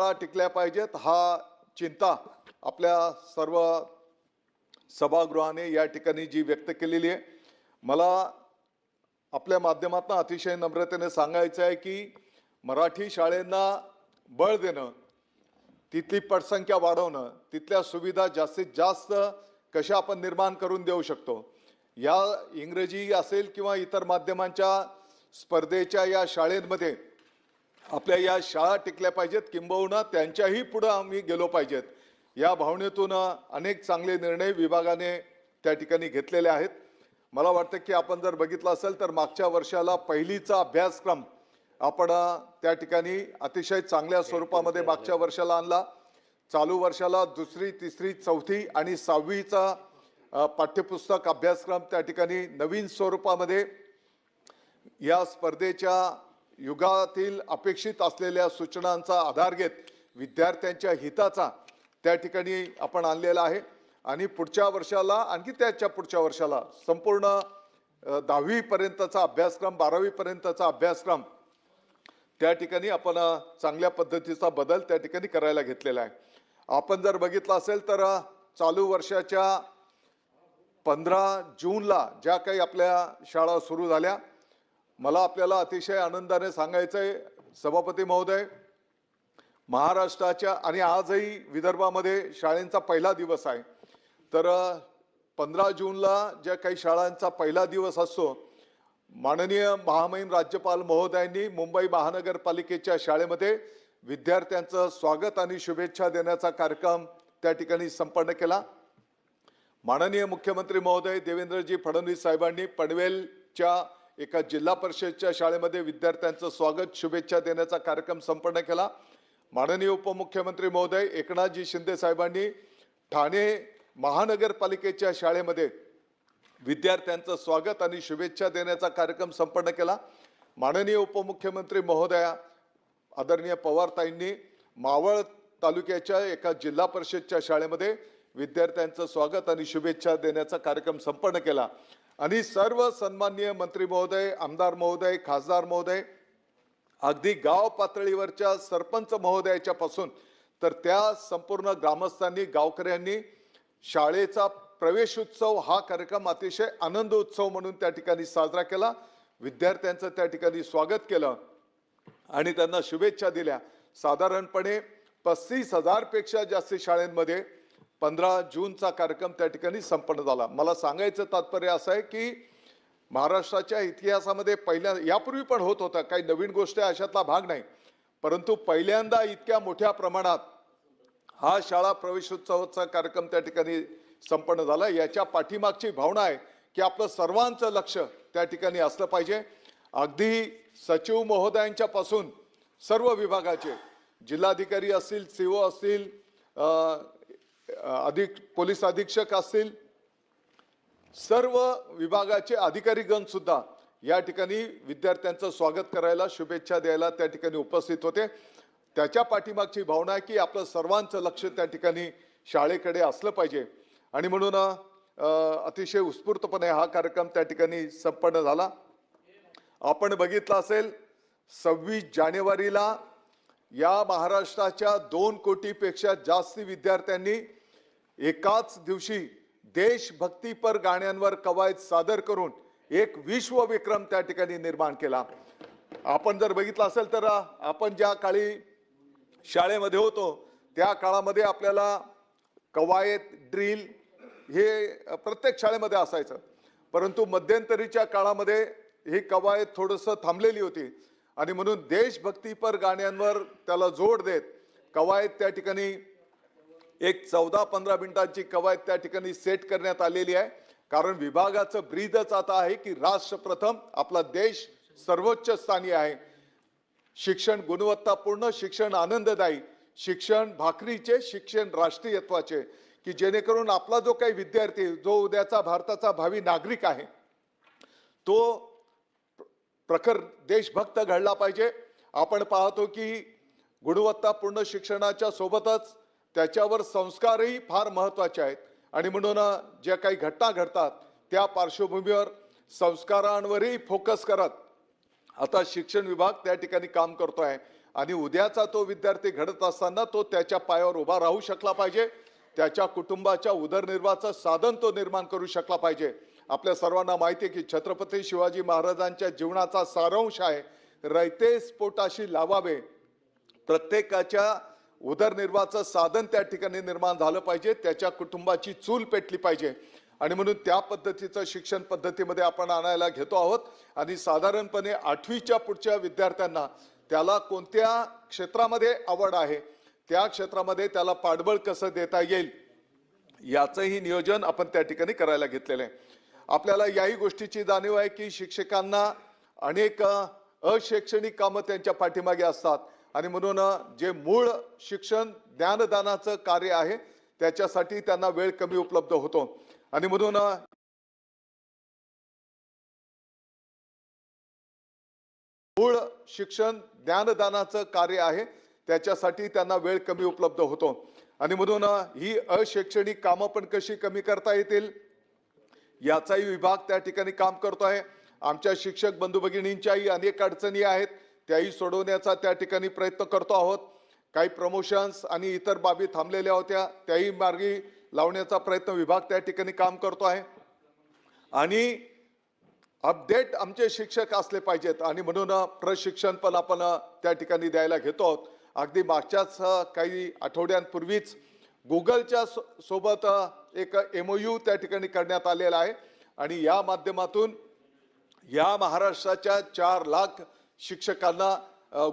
शाळा टिकल्या पाहिजेत हा चिंता आपल्या सर्व सभागृहाने या ठिकाणी जी व्यक्त केलेली आहे। मला आपल्या माध्यमातून अतिशय नम्रतेने सांगायचं आहे की मराठी शाळांना बळ देणं, तिथली पटसंख्या वाढवणं, तिथल्या सुविधा जास्तीत जास्त कशा आपण निर्माण करून देऊ शकतो, या इंग्रजी असेल किंवा इतर माध्यमांच्या स्पर्धेच्या या शाळेमध्ये आपल्या या शाळा टिकल्या पाहिजेत, किंबहुना त्यांच्याही पुढे आम्ही गेलो पाहिजेत, या भावनेतून अनेक चांगले निर्णय विभागाने त्या ठिकाणी घेतलेले आहेत। मला वाटतं की आपण जर बघितलं असेल तर मागच्या वर्षाला पहिलीचा अभ्यासक्रम आपण त्या ठिकाणी अतिशय चांगल्या स्वरूपामध्ये मागच्या वर्षाला आणला। चालू वर्षाला दुसरी, तिसरी, चौथी आणि सहावीचा पाठ्यपुस्तक अभ्यासक्रम त्या ठिकाणी नवीन स्वरूपामध्ये या स्पर्धेच्या युगातील अपेक्षित असलेल्या सूचनांचा आधार घेत विद्यार्थ्यांच्या हिताचा त्या ठिकाणी आपण आणलेला आहे। आणि पुढच्या वर्षाला आणखी त्याच्या पुढच्या वर्षाला संपूर्ण 10वी पर्यंतचा अभ्यासक्रम, 12वी पर्यंतचा अभ्यासक्रम त्या ठिकाणी आपण चांगल्या पद्धतीचा बदल त्या ठिकाणी करायला घेतलेला आहे। आपण जर बघितलं असेल तर चालू वर्षाच्या 15 जूनला ज्या काही आपल्या शाळा सुरू झाल्या, मला आपल्याला अतिशय आनंदाने सांगायचं आहे सभापती महोदय, महाराष्ट्राच्या आणि आजही विदर्भामध्ये शाळांचा पहिला दिवस आहे। तर 15 जूनला ज्या काही शाळांचा पहिला दिवस असतो, माननीय महामहिम राज्यपाल महोदयांनी मुंबई महानगरपालिकेच्या शाळेमध्ये विद्यार्थ्यांचं स्वागत आणि शुभेच्छा देण्याचा कार्यक्रम त्या ठिकाणी संपन्न केला। माननीय मुख्यमंत्री महोदय देवेंद्रजी फडणवीस साहेबांनी पनवेलच्या एका जिल्हा परिषदच्या शाळेमध्ये विद्यार्थ्यांचं स्वागत शुभेच्छा देण्याचा कार्यक्रम संपन्न केला। माननीय उपमुख्यमंत्री महोदय एकनाथजी शिंदे साहेबांनी ठाणे महानगरपालिकेच्या शाळेमध्ये विद्यार्थ्यांचं स्वागत आणि शुभेच्छा देण्याचा कार्यक्रम संपन्न केला। माननीय उपमुख्यमंत्री महोदया आदरणीय पवारताईंनी मावळ तालुक्याच्या एका जिल्हा परिषदच्या शाळेमध्ये विद्यार्थ्यांचं स्वागत आणि शुभेच्छा देण्याचा कार्यक्रम संपन्न केला। आणि सर्व सन्माननीय मंत्री महोदय, आमदार महोदय, खासदार महोदय, अगदी गाव पातळीवरच्या सरपंच महोदयाच्या पासून तर त्या संपूर्ण ग्रामस्थांनी, गावकऱ्यांनी शाळेचा प्रवेश उत्सव हा कार्यक्रम अतिशय आनंद उत्सव म्हणून त्या ठिकाणी साजरा केला। विद्यार्थ्यांचं त्या ठिकाणी स्वागत केलं आणि त्यांना शुभेच्छा दिल्या। साधारणपणे 35,000 पेक्षा जास्त शाळांमध्ये 15 जूनचा कार्यक्रम त्या ठिकाणी संपन्न झाला। मला सांगायचं तात्पर्य असं आहे की महाराष्ट्राच्या इतिहासामध्ये पहिल्या, यापूर्वी पण होत होता, काही नवीन गोष्ट अशातला भाग नाही, परंतु पहिल्यांदा इतक्या मोठ्या प्रमाणात हा शाळा प्रवेशोत्सवाचा कार्यक्रम त्या ठिकाणी संपन्न झाला। याच्या पाठीमागची भावना आहे की आपलं सर्वांचं लक्ष त्या ठिकाणी असलं पाहिजे। अगदी सचिव महोदयांच्या पासून सर्व विभागाचे जिल्हाधिकारी असतील, सीओ असतील, पोलीस अधीक्षक असतील, सर्व विभागाचे अधिकारीगण सुद्धा या ठिकाणी विद्यार्थ्यांचं स्वागत करायला, शुभेच्छा द्यायला त्या ठिकाणी उपस्थित होते। त्याच्या पाठीमागची भावना आहे की आपलं सर्वांचं लक्ष त्या ठिकाणी शाळेकडे असलं पाहिजे आणि म्हणून अतिशय उत्स्फूर्तपणे हा कार्यक्रम त्या ठिकाणी संपन्न झाला। आपण बघितलं असेल 26 जानेवारीला या महाराष्ट्राच्या 2 कोटीपेक्षा जास्त विद्यार्थ्यांनी एकाच दिवशी देशभक्तीपर गाण्यांवर कवायत सादर करून एक विश्व विक्रम त्या ठिकाणी निर्माण केला। आपण जर बघितलं असेल तर आपण ज्या काळी शाळेमध्ये होतो त्या काळामध्ये आपल्याला कवायत, ड्रिल हे प्रत्येक शाळेमध्ये असायचं, परंतु मध्यंतरीच्या काळामध्ये ही कवायत थोडंसं थांबलेली होती आणि म्हणून देशभक्तीपर गाण्यांवर त्याला जोड देत कवायत त्या ठिकाणी एक 14-15 मिनिटांची कवायत त्या ठिकाणी सेट करण्यात आलेली आहे। कारण विभागाचं ब्रीदच आता आहे की राष्ट्र प्रथम, आपला देश सर्वोच्च स्थानी आहे, शिक्षण गुणवत्तापूर्ण, शिक्षण आनंददायी, शिक्षण भाकरीचे, शिक्षण राष्ट्रीयत्वाचे, की जेणेकरून आपला जो काही विद्यार्थी, जो उद्याचा भारताचा भावी नागरिक आहे, तो प्रखर देशभक्त घडला पाहिजे। आपण पाहतो की गुणवत्तापूर्ण शिक्षणाच्या सोबतच त्याच्यावर संस्कारही फार महत्त्वाचे आहेत आणि म्हणून ज्या काही घटना घडतात त्या पार्श्वभूमीवर संस्कारांवरही फोकस करत आता शिक्षण विभाग त्या ठिकाणी काम करतो आहे आणि उद्याचा तो विद्यार्थी घडत असताना तो त्याच्या पायावर उभा राहू शकला पाहिजे, त्याच्या कुटुंबाच्या उदरनिर्वाहाचं साधन तो निर्माण करू शकला पाहिजे। आपल्या सर्वांना माहिती आहे की छत्रपती शिवाजी महाराजांच्या जीवनाचा सारांश आहे, रयतेस पोटाशी लावावे। प्रत्येकाच्या उदरनिर्वाहाचं साधन त्या ठिकाणी निर्माण झालं पाहिजे, त्याच्या कुटुंबाची चूल पेटली पाहिजे आणि म्हणून त्या पद्धतीचं शिक्षण पद्धतीमध्ये आपण आणायला घेतो आहोत। आणि साधारणपणे 8वीच्या पुढच्या विद्यार्थ्यांना त्याला कोणत्या क्षेत्रामध्ये आवड आहे, त्या क्षेत्रामध्ये त्याला पाठबळ कसं देता येईल याचंही नियोजन आपण त्या ठिकाणी करायला घेतलेलं आहे। आपल्याला याही गोष्टीची जाणीव आहे की शिक्षकांना अनेक अशैक्षणिक कामं त्यांच्या पाठीमागे असतात आणि म्हणून जे मूळ शिक्षण ज्ञानदानाचं कार्य आहे त्याच्यासाठी त्यांना वेळ कमी उपलब्ध होतो आणि म्हणून मूळ शिक्षण ज्ञानदानाचं कार्य आहे त्याच्यासाठी त्यांना वेळ कमी उपलब्ध होतो आणि म्हणून ही अशैक्षणिक कामं पण कशी कमी करता येतील याचाही विभाग त्या ठिकाणी काम करतो आहे। आमच्या शिक्षक बंधू भगिनींच्याही अनेक अडचणी आहेत, त्याही सोडवण्याचा त्या ठिकाणी प्रयत्न करतो आहोत। काही प्रमोशन्स आणि इतर बाबी थांबलेल्या होत्या त्याही मार्गी लावण्याचा प्रयत्न विभाग त्या ठिकाणी काम करतो आहे आणि अपडेट आमचे शिक्षक असले पाहिजेत आणि म्हणून प्रशिक्षण पण आपण त्या ठिकाणी द्यायला घेतो आहोत। अगदी मागच्याच काही आठवड्यांपूर्वीच गुगलच्या सोबत एक MOU त्या ठिकाणी करण्यात आलेला आहे आणि या माध्यमातून या महाराष्ट्राच्या 4 लाख शिक्षकांना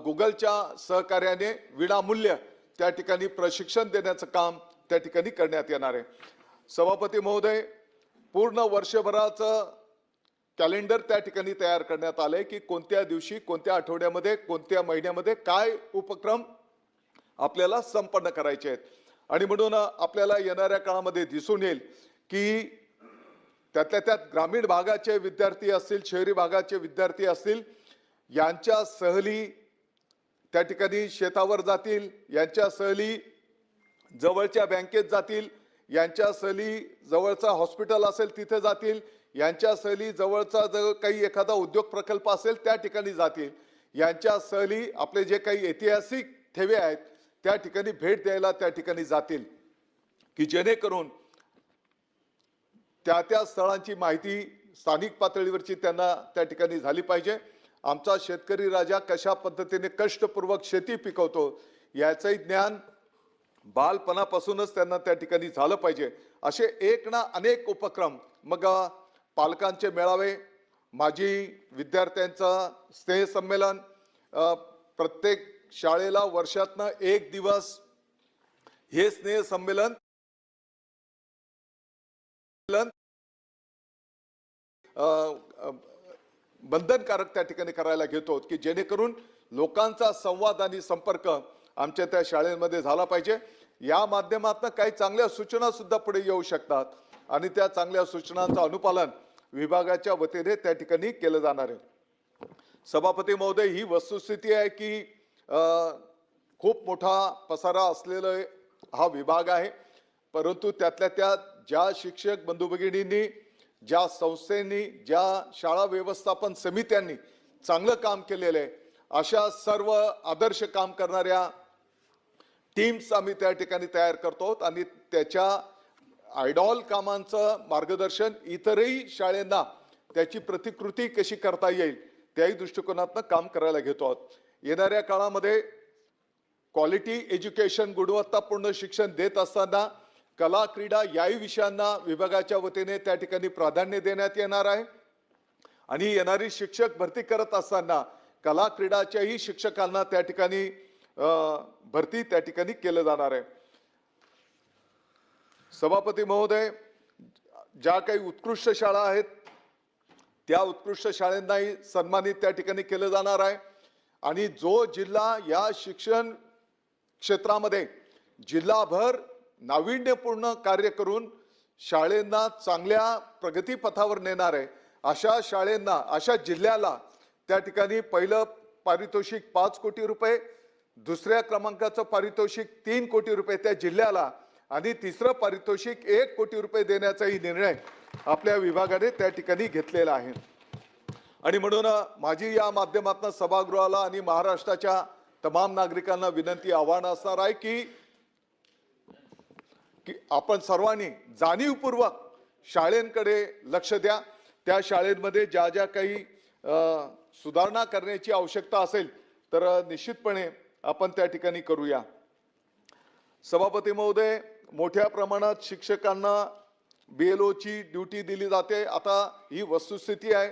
गुगलच्या सहकार्याने विनामूल्य त्या ठिकाणी प्रशिक्षण देण्याचं काम त्या ठिकाणी करण्यात येणार आहे। सभापती महोदय, पूर्ण वर्षभराचं कॅलेंडर त्या ठिकाणी तयार करण्यात आलंय की कोणत्या दिवशी, कोणत्या आठवड्यामध्ये, कोणत्या महिन्यामध्ये काय उपक्रम आपल्याला संपन्न करायचे आहेत आणि म्हणून आपल्याला येणाऱ्या काळामध्ये दिसून येईल की त्यातल्या त्यात ग्रामीण भागाचे विद्यार्थी असतील, शहरी भागाचे विद्यार्थी असतील, यांच्या सहली त्या ठिकाणी शेतावर जातील, यांच्या सहली जवळच्या बँकेत जातील, यांच्या सहली जवळचा हॉस्पिटल असेल तिथे जातील, यांच्या सहली जवळचा जो काही एखादा उद्योग प्रकल्प असेल त्या ठिकाणी जातील, यांच्या सहली आपले जे काही ऐतिहासिक ठेवे आहेत त्या ठिकाणी भेट द्यायला त्या ठिकाणी जातील की जेणेकरून त्या स्थळांची माहिती स्थानिक पातळीवरची त्यांना त्या ठिकाणी झाली पाहिजे। आमचा शेतकरी राजा कशा पद्धतीने कष्टपूर्वक शेती पिकवतो याचंही ज्ञान बालपणापासूनच त्यांना त्या ठिकाणी झालं पाहिजे। असे एक ना अनेक उपक्रम, मग पालकांचे मेळावे, माजी विद्यार्थ्यांचं स्नेह संमेलन, प्रत्येक शाळेला वर्षातनं 1 दिवस हे स्नेह संमेलन बंधनकारक त्या ठिकाणी करायला घेतो की जेणेकरून लोकांचा संवाद आणि संपर्क आमच्या त्या शाळेमध्ये झाला पाहिजे। या माध्यमातून काही चांगल्या सूचना सुद्धा पुढे येऊ शकतात आणि त्या चांगल्या सूचनांचं अनुपालन विभागाच्या वतीने त्या ठिकाणी केलं जाणार आहे। सभापती महोदय, ही वस्तुस्थिती आहे की खूप मोठा पसारा असलेला हा विभाग आहे, परंतु त्यातल्या त्यात ज्या शिक्षक बंधू भगिनींनी, ज्या संस्थांनी, ज्या शाळा व्यवस्थापन समित्यांनी चांगलं काम केलेलं आहे अशा सर्व आदर्श काम करणाऱ्या टीम्स आम्ही त्या ठिकाणी तयार करतो आणि त्याच्या आयडॉल कामांचं मार्गदर्शन इतरही शाळांना त्याची प्रतिकृती कशी करता येईल त्याही दृष्टिकोनातून काम करायला घेतो आहोत। येणाऱ्या काळामध्ये क्वालिटी एज्युकेशन, गुणवत्तापूर्ण शिक्षण देत असताना कला क्रीडा याही विषयांना विभागाच्या वतीने त्या ठिकाणी प्राधान्य देण्यात येणार आहे आणि येणारी शिक्षक भरती करत असताना कला क्रीडाच्याही शिक्षकांना त्या ठिकाणी भरती त्या ठिकाणी केलं जाणार आहे। सभापती महोदय, ज्या काही उत्कृष्ट शाळा आहेत त्या उत्कृष्ट शाळांनाही सन्मानित त्या ठिकाणी केलं जाणार आहे आणि जो जिल्हा या शिक्षण क्षेत्रामध्ये जिल्हाभर नाविन्यपूर्ण कार्य करून शाळेंना चांगल्या प्रगतीपथावर नेणार आहे अशा शाळेंना, अशा जिल्ह्याला त्या ठिकाणी पहिलं पारितोषिक 5 कोटी रुपये, दुसऱ्या क्रमांकाचं पारितोषिक 3 कोटी रुपये त्या जिल्ह्याला आणि तिसरं पारितोषिक 1 कोटी रुपये देण्याचाही निर्णय आपल्या विभागाने त्या ठिकाणी घेतलेला आहे। आणि म्हणून माझी या माध्यमातून सभागृहाला आणि महाराष्ट्राच्या तमाम नागरिकांना विनंती आव्हान असणार आहे की आपण सर्वांनी जाणीवपूर्वक शाळेंकडे लक्ष द्या. त्या शाळेमध्ये ज्या ज्या काही सुधारणा करण्याची आवश्यकता असेल तर निश्चितपणे आपण त्या ठिकाणी करूया. सभापती महोदय, मोठ्या प्रमाणात शिक्षकांना BLOची ड्युटी दिली जाते. आता ही वस्तुस्थिती आहे.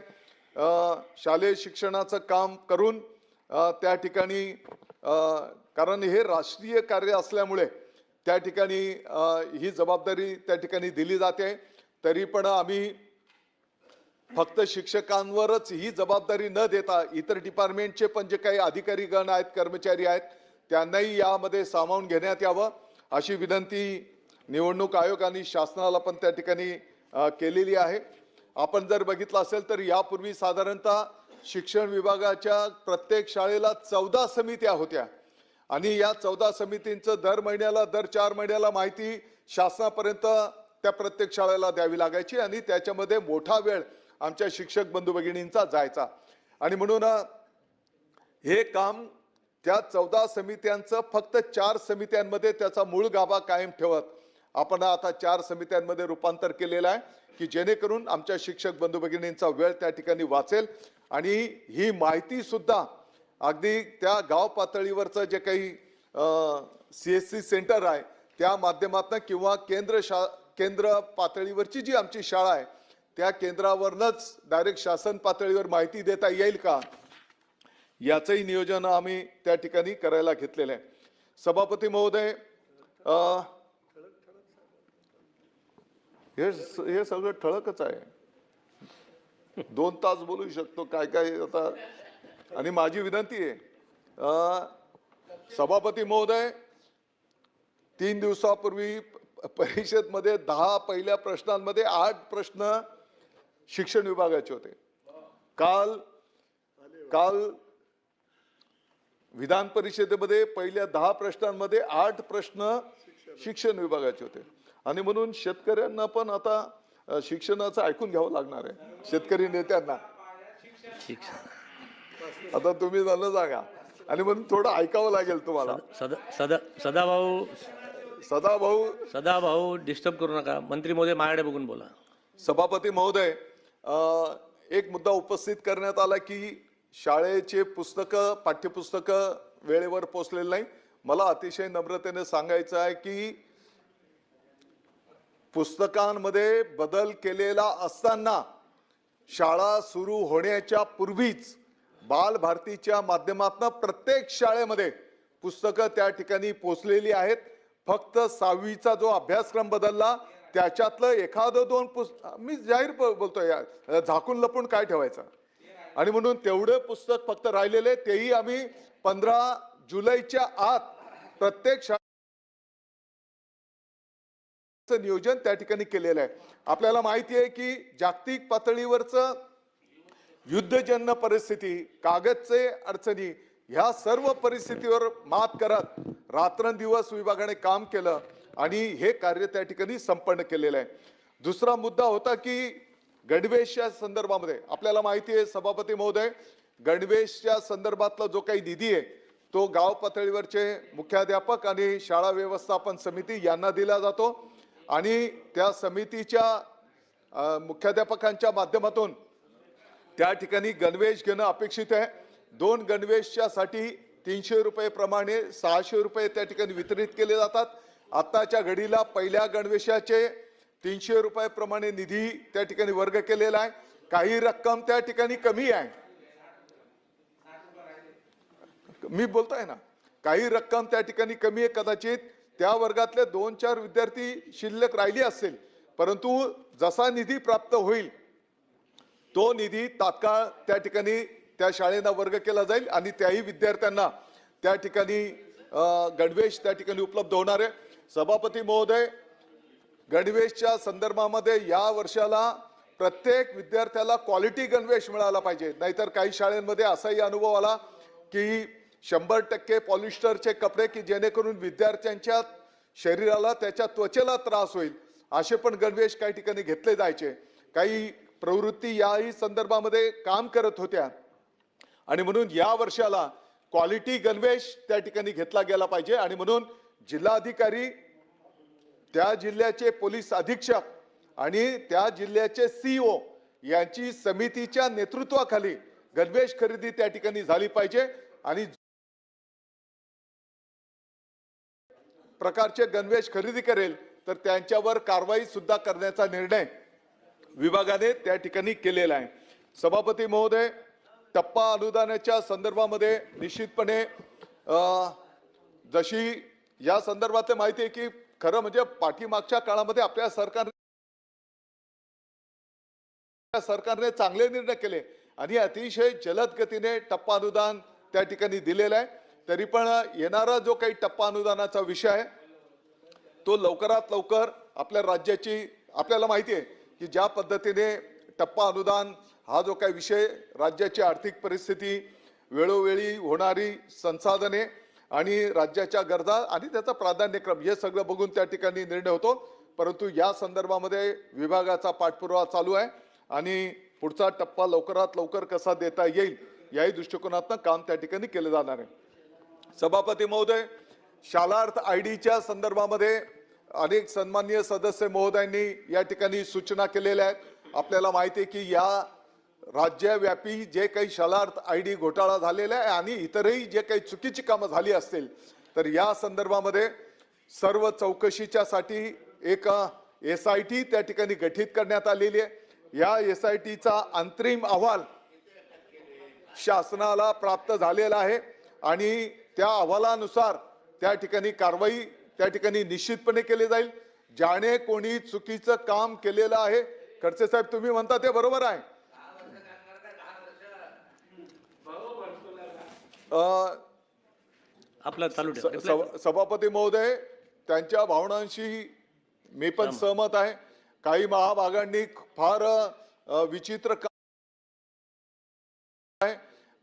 शालेय शिक्षणाचं काम करून त्या ठिकाणी कारण हे राष्ट्रीय कार्य असल्यामुळे त्या ठिकाणी ही जबाबदारी त्या ठिकाणी दिली जाते. तरी पण आम्ही फक्त शिक्षकांवरच ही जबाबदारी न देता इतर डिपार्टमेंटचे पण जे काही अधिकारी गण आहेत, कर्मचारी आहेत, त्यांनाही यामध्ये सामावून घेण्यात यावं अशी विनंती निवडणूक आयोगाने शासनाला पण त्या ठिकाणी केलेली आहे. आपण जर बघितलं असेल तर यापूर्वी साधारणतः शिक्षण विभागाच्या प्रत्येक शाळेला 14 समित्या होत्या आणि या 14 समितींचं दर महिन्याला दर 4 महिन्याला माहिती शासनापर्यंत त्या प्रत्येक शाळेला द्यावी लागायची आणि त्याच्यामध्ये मोठा वेळ आमच्या शिक्षक बंधू भगिनींचा जायचा. आणि म्हणून हे काम त्या 14 समित्यांचं फक्त 4 समित्यांमध्ये त्याचा मूळ गाभा कायम ठेवत आपण आता 4 समित्यांमध्ये रूपांतर केलेलं आहे की जेणेकरून आमच्या शिक्षक बंधू भगिनींचा वेळ त्या ठिकाणी वाचेल आणि ही माहिती सुद्धा अगदी त्या गाव पातळीवरचं जे काही CSC सेंटर आहे त्या माध्यमातून किंवा केंद्र पातळीवरची जी आमची शाळा आहे त्या केंद्रावरनच डायरेक्ट शासन पातळीवर माहिती देता येईल का याचंही नियोजन आम्ही त्या ठिकाणी करायला घेतलेलं आहे. सभापती महोदय, हे सगळं ठळकच आहे. 2 तास बोलू शकतो काय काय आता. आणि माझी विनंती आहे सभापती महोदय, 3 दिवसापूर्वी परिषदेमध्ये 10 पहिल्या प्रश्नांमध्ये 8 प्रश्न शिक्षण विभागाचे होते. काल विधान परिषदेमध्ये पहिल्या 10 प्रश्नांमध्ये 8 प्रश्न शिक्षण विभागाचे होते. आणि म्हणून शेतकऱ्यांना पण आता शिक्षणाचं ऐकून घ्यावं लागणार आहे. शेतकरी नेत्यांना आता तुम्ही झालं सांगा आणि म्हणून थोडं ऐकावं लागेल तुम्हाला. सदाभाऊ डिस्टर्ब करू नका. मंत्री महोदय माझ्याकडे बघून बोला. सभापती महोदय, एक मुद्दा उपस्थित करण्यात आला की शाळेचे पुस्तकं पाठ्यपुस्तकं वेळेवर पोहोचलेले नाही. मला अतिशय नम्रतेने सांगायचं आहे की पुस्तकांमध्ये बदल केलेला असताना शाळा सुरू होण्याच्या पूर्वीच बालभारतीच्या माध्यमातून प्रत्येक शाळेमध्ये पुस्तकं त्या ठिकाणी पोहोचलेली आहेत. फक्त 6वीचा जो अभ्यासक्रम बदलला त्याच्यातलं एखादं 2 पुस्तक मी जाहीर बोलतोय, झाकून लपून काय ठेवायचं. आणि म्हणून तेवढं पुस्तक फक्त राहिलेले, तेही आम्ही 15 जुलैच्या आत प्रत्येक शाळेचं नियोजन त्या ठिकाणी केलेलं आहे. आपल्याला माहिती आहे की जागतिक पातळीवरचं युद्धजन्य परिस्थिती, कागदचे अडचणी, ह्या सर्व परिस्थितीवर मात करत रात्रंदिवस विभागाने काम केलं आणि हे कार्य त्या ठिकाणी संपन्न केलेलं आहे. दुसरा मुद्दा होता की गणवेशच्या संदर्भामध्ये आपल्याला माहिती आहे सभापती महोदय, गणवेशच्या संदर्भातला जो काही निधी आहे तो गाव पातळीवरचे मुख्याध्यापक आणि शाळा व्यवस्थापन समिती यांना दिला जातो आणि त्या समितीच्या मुख्याध्यापकांच्या माध्यमातून त्या ठिकाणी गणवेश घेणं अपेक्षित आहे. 2 गणवेशच्या साठी 300 रुपये प्रमाणे 600 रुपये त्या ठिकाणी वितरित केले जातात. आताच्या घडीला पहिल्या गणवेशाचे 300 रुपये प्रमाणे निधी त्या ठिकाणी वर्ग केलेला आहे. काही रक्कम त्या ठिकाणी कमी आहे, मी बोलतोय ना, काही रक्कम त्या ठिकाणी कमी आहे. कदाचित त्या वर्गातले 2-4 विद्यार्थी शिल्लक राहिली असतील, परंतु जसा निधी प्राप्त होईल तो निधी तात्काळ त्या ठिकाणी त्या शाळेला वर्ग केला जाईल आणि त्याही विद्यार्थ्यांना त्या ठिकाणी गणवेश त्या ठिकाणी उपलब्ध होणार आहे. सभापती महोदय, गणवेशच्या संदर्भामध्ये या वर्षाला प्रत्येक विद्यार्थ्याला क्वालिटी गणवेश मिळाला पाहिजे. नाहीतर काही शाळांमध्ये असाही अनुभव आला की 100% पॉलिस्टरचे कपडे की जेणेकरून विद्यार्थ्यांच्या शरीराला त्याच्या त्वचेला त्रास होईल असे पण गणवेश काही ठिकाणी घेतले जायचे. काही प्रवृत्ती याही संदर्भामध्ये काम करत होत्या आणि म्हणून या वर्षाला क्वालिटी गणवेश त्या ठिकाणी घेतला गेला पाहिजे आणि म्हणून जिल्हाधिकारी, त्या जिल्ह्याचे पोलीस अधीक्षक आणि त्या जिल्ह्याचे CEO यांची समितीच्या नेतृत्वाखाली गणवेश खरेदी त्या ठिकाणी झाली पाहिजे आणि प्रकारचे गणवेश खरेदी करेल तर त्यांच्यावर कारवाई सुद्धा करण्याचा निर्णय विभागाने त्या ठिकाणी केलेला आहे. सभापती महोदय, टप्पा अनुदानाच्या संदर्भामध्ये निश्चितपणे जशी या संदर्भात माहिती आहे की खरं म्हणजे पाठीमागच्या काळामध्ये आपल्या सरकारने चांगले निर्णय केले आणि अतिशय जलद गतीने टप्पा अनुदान त्या ठिकाणी दिलेलं आहे. तरी पण येणारा जो काही टप्पा अनुदानाचा विषय आहे तो लवकरात लवकर आपल्या राज्याची, आपल्याला माहिती आहे की ज्या पद्धतीने टप्पा अनुदान हा जो काही विषय, राज्याची आर्थिक परिस्थिती, वेळोवेळी होणारी संसाधने आणि राज्याच्या गरजा आणि त्याचा प्राधान्यक्रम हे सगळं बघून त्या ठिकाणी निर्णय होतो. परंतु या संदर्भामध्ये विभागाचा पाठपुरावा चालू आहे आणि पुढचा टप्पा लवकरात लवकर कसा देता येईल याही दृष्टिकोनातून काम त्या ठिकाणी केलं जाणार आहे. सभापती महोदय, शालार्थ आयडीच्या संदर्भामध्ये अनेक सन्माननीय सदस्य महोदयांनी या ठिकाणी सूचना केलेल्या आहेत. आपल्याला माहिती आहे की या राज्यव्यापी जे काही शालार्थ आयडी घोटाळा झालेला आहे आणि इतरही जे काही चुकीची कामं झाली असतील तर या संदर्भामध्ये सर्व चौकशीच्यासाठी एक SIT त्या ठिकाणी गठीत करण्यात आलेली आहे. या SITचा अंतरिम अहवाल शासनाला प्राप्त झालेला आहे आणि त्या अहवालानुसार त्या ठिकाणी कारवाई त्या ठिकाणी निश्चितपणे केली जाईल. ज्याने कोणी चुकीचं काम केलेलं आहे, खडसे साहेब तुम्ही म्हणता ते बरोबर आहे. आपला चालू ठेवा. सभापती महोदय, त्यांच्या भावनांशी मी पण सहमत आहे. काही महाभागांनी फार विचित्र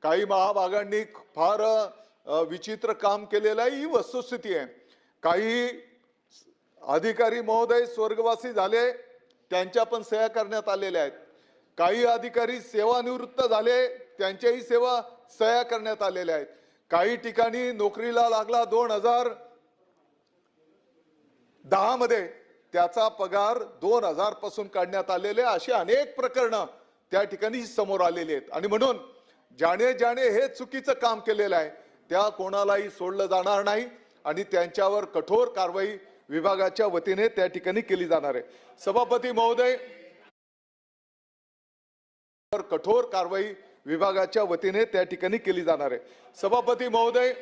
काही महाभागांनी फार विचित्र काम केलेलं आहे, ही वस्तुस्थिती आहे. काही अधिकारी महोदय स्वर्गवासी झाले, त्यांच्या पण सेवा करण्यात आलेल्या आहेत. काही अधिकारी सेवानिवृत्त झाले, त्यांच्याही सेवा सह्या करण्यात आलेल्या आहेत. काही ठिकाणी नोकरीला लागला 2010 मध्ये, त्याचा पगार 2000 पासून काढण्यात आलेले, अशी अनेक प्रकरणं त्या ठिकाणी समोर आलेली आहेत. आणि म्हणून ज्याने ज्याने हे चुकीचं काम केलेलं आहे त्या कोणालाही सोडलं जाणार नाही आणि त्यांच्यावर कठोर कारवाई विभागाच्या वतीने त्या ठिकाणी केली जाणार आहे. सभापती महोदय, कठोर कारवाई विभागाच्या वतीने त्या ठिकाणी केली जाणार आहे. सभापती महोदय,